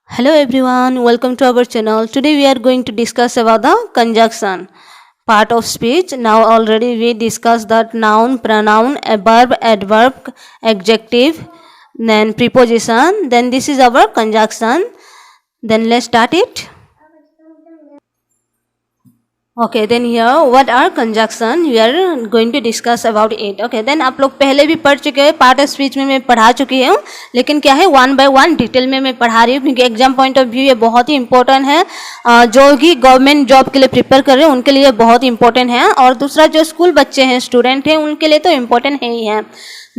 Hello everyone, welcome to our channel. Today we are going to discuss about the conjunction part of speech. Now already we discussed that noun, pronoun, a verb, adverb, adjective, then preposition. Then this is our conjunction. Then let's start it. Okay, then here what are conjunction? We are going to discuss about it. Okay, then आप लोग पहले भी पढ़ चुके हैं, part of speech में मैं पढ़ा चुकी हूँ, लेकिन क्या है वन बाय वन डिटेल में मैं पढ़ा रही हूँ क्योंकि एग्जाम पॉइंट ऑफ व्यू ये बहुत ही इंपॉर्टेंट है। जो भी गवर्नमेंट जॉब के लिए प्रिपेयर कर रहे हैं उनके लिए बहुत इंपॉर्टेंट है, और दूसरा जो स्कूल बच्चे हैं, स्टूडेंट हैं, उनके लिए तो इम्पोर्टेंट है ही है।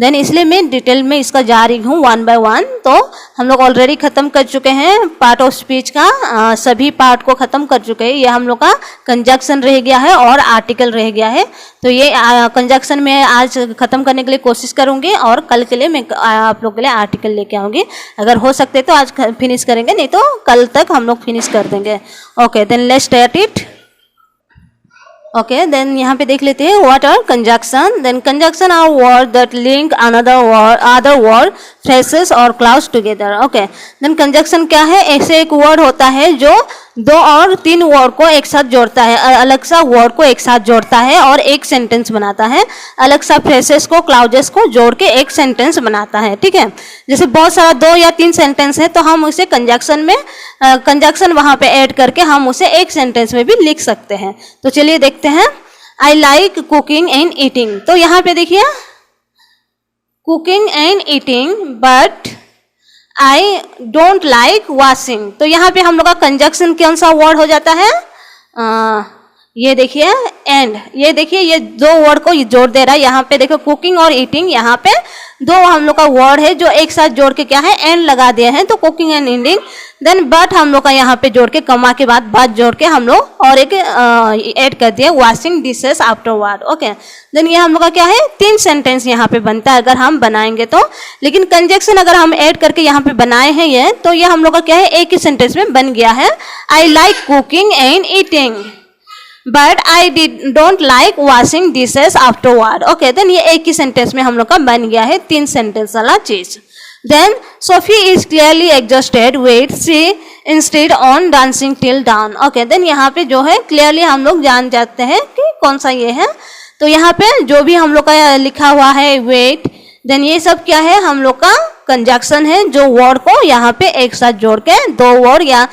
देन इसलिए मैं डिटेल में इसका जा रही हूँ वन बाय वन। तो हम लोग ऑलरेडी ख़त्म कर चुके हैं पार्ट ऑफ स्पीच का, सभी पार्ट को ख़त्म कर चुके हैं। ये हम लोग का कंजक्शन रह गया है और आर्टिकल रह गया है। तो ये कंजक्शन में आज ख़त्म करने के लिए कोशिश करूँगी और कल के लिए मैं आप लोग के लिए आर्टिकल लेके आऊँगी। अगर हो सकते तो आज फिनिश करेंगे, नहीं तो कल तक हम लोग फिनिश कर देंगे। Okay, then let's start it. Okay, then यहाँ पे देख लेते हैं what are conjunction. Then conjunction are word that link other word, phrases और clauses together. Okay, then conjunction क्या है? ऐसे एक वर्ड होता है जो दो और तीन वर्ड को एक साथ जोड़ता है, अलग सा वर्ड को एक साथ जोड़ता है और एक सेंटेंस बनाता है। अलग सा फ्रेजेस को, क्लाउजेस को जोड़ के एक सेंटेंस बनाता है। ठीक है, जैसे बहुत सारा दो या तीन सेंटेंस है तो हम उसे कंजक्शन में कंजक्शन वहाँ पे ऐड करके हम उसे एक सेंटेंस में भी लिख सकते हैं। तो चलिए देखते हैं। आई लाइक कुकिंग एंड ईटिंग। तो यहाँ पे देखिए cooking and eating, but I don't like washing. तो यहाँ पे हम लोग का कंजक्शन कौन सा वर्ड हो जाता है? ये देखिए एंड, ये देखिए ये दो वर्ड को जोड़ दे रहा है। यहाँ पे देखो कुकिंग और ईटिंग, यहाँ पे दो हम लोग का वर्ड है जो एक साथ जोड़ के क्या है एंड लगा दिया है, तो cooking and eating. Then but हम लोग का यहाँ पे जोड़ के कमा के बाद बात जोड़ के हम लोग और एक ऐड कर दिया washing dishes afterward. Okay, then ये हम लोग का क्या है तीन सेंटेंस यहाँ पे बनता है अगर हम बनाएंगे तो। लेकिन कंजक्शन अगर हम ऐड करके यहाँ पे बनाए हैं ये, तो ये हम लोग का क्या है एक ही सेंटेंस में बन गया है। I like cooking and eating but I don't like washing dishes afterward. Okay, then ये एक ही सेंटेंस में हम लोग का बन गया है तीन सेंटेंस वाला चीज। Then Sophie is clearly exhausted yet she insisted on dancing till dawn. Okay, then यहाँ पे जो है क्लियरली हम लोग जान जाते हैं कि कौन सा ये है। तो यहाँ पे जो भी हम लोग का लिखा हुआ है वेट, देन ये सब क्या है हम लोग का कंजक्शन है जो वर्ड को यहाँ पे एक साथ जोड़ के दो वर्ड या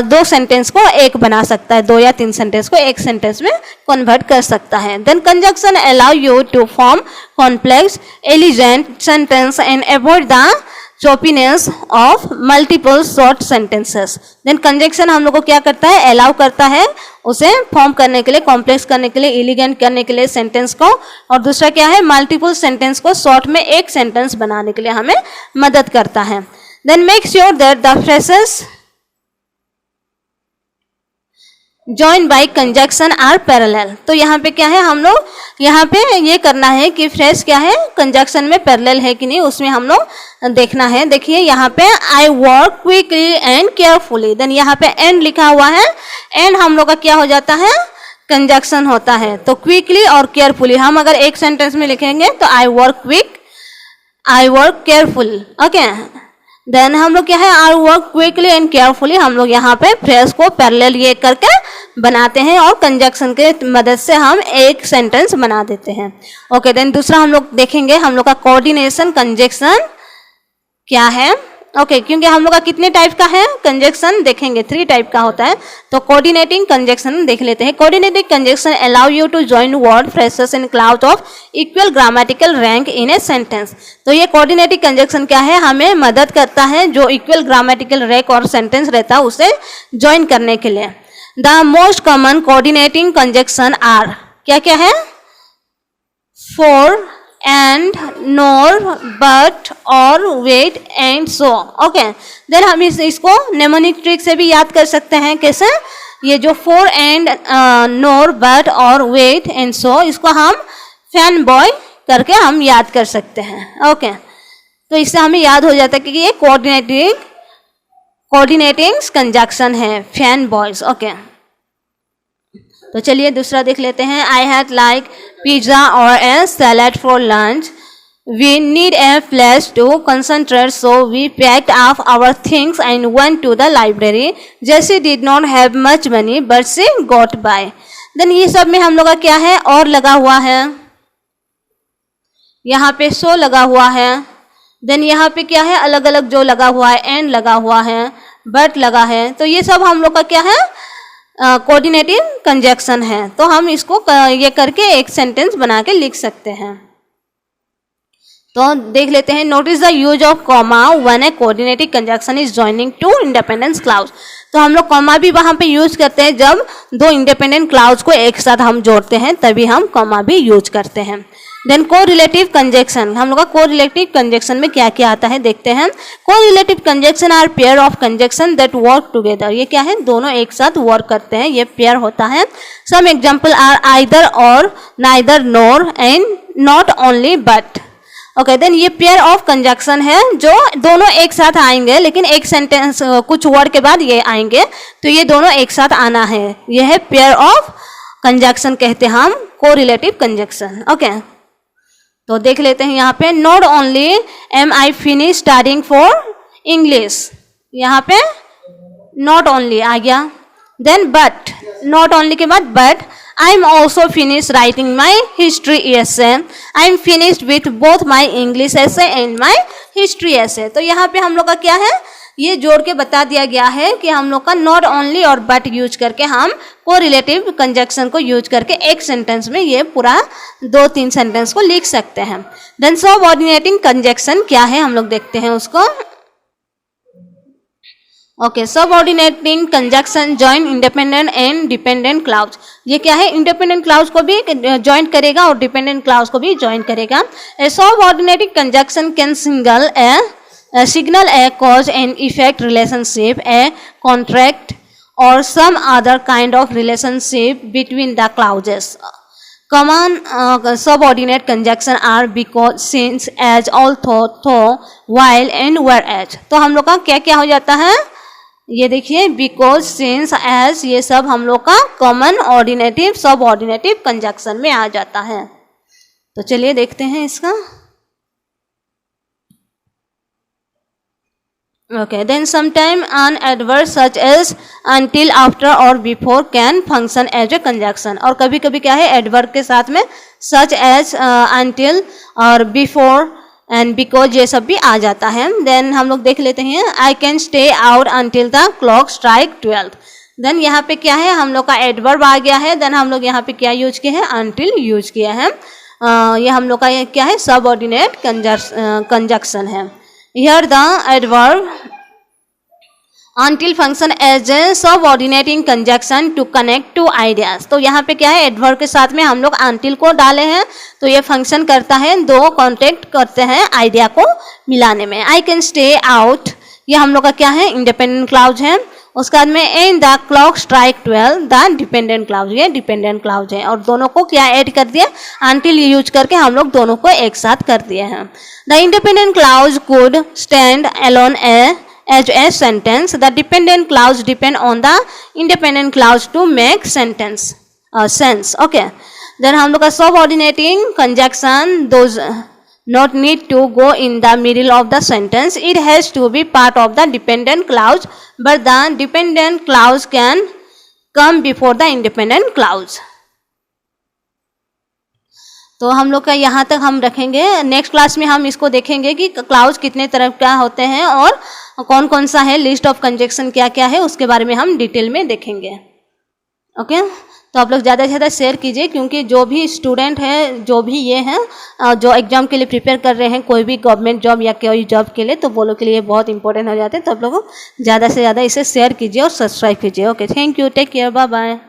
दो सेंटेंस को एक बना सकता है, दो या तीन सेंटेंस को एक सेंटेंस में कन्वर्ट कर सकता है। Then conjunction allow you to form complex elegant sentence and avoid the choppiness of multiple short sentences. Then conjunction हम लोग को क्या करता है? अलाउ करता है उसे फॉर्म करने के लिए, कॉम्प्लेक्स करने के लिए, एलिगेंट करने के लिए सेंटेंस को, और दूसरा क्या है मल्टीपल सेंटेंस को शॉर्ट में एक सेंटेंस बनाने के लिए हमें मदद करता है। Then make sure that the phrases join by conjunction are parallel. तो यहाँ पे क्या है हम लोग यहाँ पे ये करना है कि फ्रेज क्या है कंजक्शन में पैरेलल है कि नहीं, उसमें हम लोग देखना है। देखिए यहाँ पे I work quickly and carefully. Then यहाँ पे एंड लिखा हुआ है, एंड हम लोग का क्या हो जाता है कंजक्शन होता है। तो क्विकली और केयरफुली हम अगर एक सेंटेंस में लिखेंगे तो I work quick, I work careful. Okay, then हम लोग क्या है I work quickly and carefully, हम लोग यहाँ पे फ्रेज को पैरेलल ये करके बनाते हैं और कंजक्शन के मदद से हम एक सेंटेंस बना देते हैं। ओके, देन दूसरा हम लोग देखेंगे हम लोग का कोऑर्डिनेशन कंजक्शन क्या है। ओके, क्योंकि हम लोग का कितने टाइप का है कंजक्शन देखेंगे, 3 टाइप का होता है। तो कोऑर्डिनेटिंग कंजक्शन देख लेते हैं। Coordinating conjunction allow you to join word phrases in clause of equal grammatical rank in a sentence. तो ये कोऑर्डिनेटिंग कंजक्शन क्या है हमें मदद करता है जो इक्वल ग्रामेटिकल रैंक और सेंटेंस रहता है उसे ज्वाइन करने के लिए। The most common coordinating conjunction are क्या क्या है? For, and, nor, but, or, yet and so. Okay, then हम इसको नेमोनिक ट्रिक से भी याद कर सकते हैं। कैसे? ये जो for, and, nor, but or yet and सो, इसको हम फैन बॉय करके हम याद कर सकते हैं। ओके, तो इससे हमें याद हो जाता है कि ये कोऑर्डिनेटिंग कंजक्शन है फैन बॉयज। ओके, तो चलिए दूसरा देख लेते हैं। आई हैड लाइक पिज्ज़ा और a salad for lunch. We need a place to concentrate, so we packed up our things and went to the library. Jessie did not have much money, but she got by. Then ये सब में हम लोग का क्या है, और लगा हुआ है, यहाँ पे सो लगा हुआ है. देन यहाँ पे क्या है, अलग अलग जो लगा हुआ है, एंड लगा हुआ है, बट लगा है. तो ये सब हम लोग का क्या है, कोऑर्डिनेटिव कंजक्शन है. तो हम इसको ये करके एक सेंटेंस बना के लिख सकते हैं. तो देख लेते हैं. Notice the use of comma when a coordinative conjunction is joining two independent clause. तो हम लोग कॉमा भी वहाँ पे यूज करते हैं जब दो इंडिपेंडेंट क्लाउज को एक साथ हम जोड़ते हैं, तभी हम कॉमा भी यूज करते हैं. देन कोरिलेटिव कंजक्शन, हम लोग का कोरिलेटिव कंजक्शन में क्या क्या आता है देखते हैं. Correlative conjunction are pair of conjunction that work together. ये क्या है, दोनों एक साथ वर्क करते हैं, ये पेयर होता है. Some example are either or, neither nor, and not only but. Okay, then ये पेयर ऑफ कंजक्शन है जो दोनों एक साथ आएंगे, लेकिन एक सेंटेंस कुछ वर्ड के बाद ये आएंगे, तो ये दोनों एक साथ आना है. ये है पेयर ऑफ कंजक्शन, कहते हैं हम कोरिलेटिव कंजक्शन. ओके, तो देख लेते हैं यहाँ पे. Not only am I finish studying for English, यहाँ पे नॉट ओनली आ गया. देन बट, नॉट ओनली के बाद but, I am also finished writing my history essay. I am finished with both my English essay and my history essay. तो यहाँ पे हम लोग का क्या है, ये जोड़ के बता दिया गया है कि हम लोग का नॉट ओनली और बट यूज करके हम कोरिलेटिव कंजक्शन को यूज करके एक सेंटेंस में ये पूरा 2-3 सेंटेंस को लिख सकते हैं. देन सबऑर्डिनेटिंग कंजक्शन क्या है, हम लोग देखते हैं उसको. Okay, subordinating conjunction join independent and dependent clause. ये क्या है, इंडिपेंडेंट क्लाउज को भी ज्वाइन करेगा और डिपेंडेंट क्लाउज को भी ज्वाइन करेगा. A subordinating conjunction can signal a cause and effect relationship, a contract, or some other kind of relationship between the clauses. Common subordinate conjunction are because, since, as, although, though, while and whereas. तो हम लोग का क्या क्या हो जाता है, ये देखिए, बिकॉज, सिंस, एज, ये सब हम लोग का कॉमन ऑर्डिनेटिव सब ऑर्डिनेटिव कंजक्शन में आ जाता है. तो चलिए देखते हैं इसका. Okay, then sometime an adverb such as until, after और before can function as a conjunction. और कभी कभी क्या है, एडवर्ब के साथ में such as, until और before and because ये सब भी आ जाता है. देन हम लोग देख लेते हैं. I can stay out until the clock strike 12. Then यहाँ पे क्या है, हम लोग का एडवर्ब आ गया है. देन हम लोग यहाँ पे क्या यूज किए हैं, until यूज किया है. ये हम लोग का क्या है, सबऑर्डिनेट कंजक्शन है. Here the adverb until function as a subordinating conjunction to connect two ideas. तो यहाँ पे क्या है, adverb के साथ में हम लोग until को डाले हैं, तो ये फंक्शन करता है, दो कॉन्टेक्ट करते हैं आइडिया को मिलाने में. I can stay out, ये हम लोग का क्या है, इंडिपेंडेंट क्लाउज है. उसके बाद में and the clock strike 12, the dependent clause, ये डिपेंडेंट क्लाउज है. और दोनों को क्या ऐड कर दिया, until यूज करके हम लोग दोनों को एक साथ कर दिए हैं. The independent clause could stand alone as a sentence. The dependent clause depend on the independent clause to make sense. Okay. Then हम लोग का subordinating conjunction, those not need to go in the middle of the sentence. It has to be part of the dependent clause, but the dependent clause can come before the independent clause. तो हम लोग का यहाँ तक हम रखेंगे. Next class में हम इसको देखेंगे कि क्लाउज कितने तरह का होते हैं और कौन कौन सा है, लिस्ट ऑफ कंजक्शन क्या क्या है, उसके बारे में हम डिटेल में देखेंगे. ओके, तो आप लोग ज़्यादा से ज़्यादा शेयर कीजिए, क्योंकि जो भी स्टूडेंट है, जो भी ये हैं जो एग्जाम के लिए प्रिपेयर कर रहे हैं, कोई भी गवर्नमेंट जॉब या कोई जॉब के लिए, तो वो लोग के लिए बहुत इंपॉर्टेंट हो जाते हैं. तो आप लोग ज़्यादा से ज़्यादा इसे शेयर कीजिए और सब्सक्राइब कीजिए. Okay, thank you, take care, bye bye.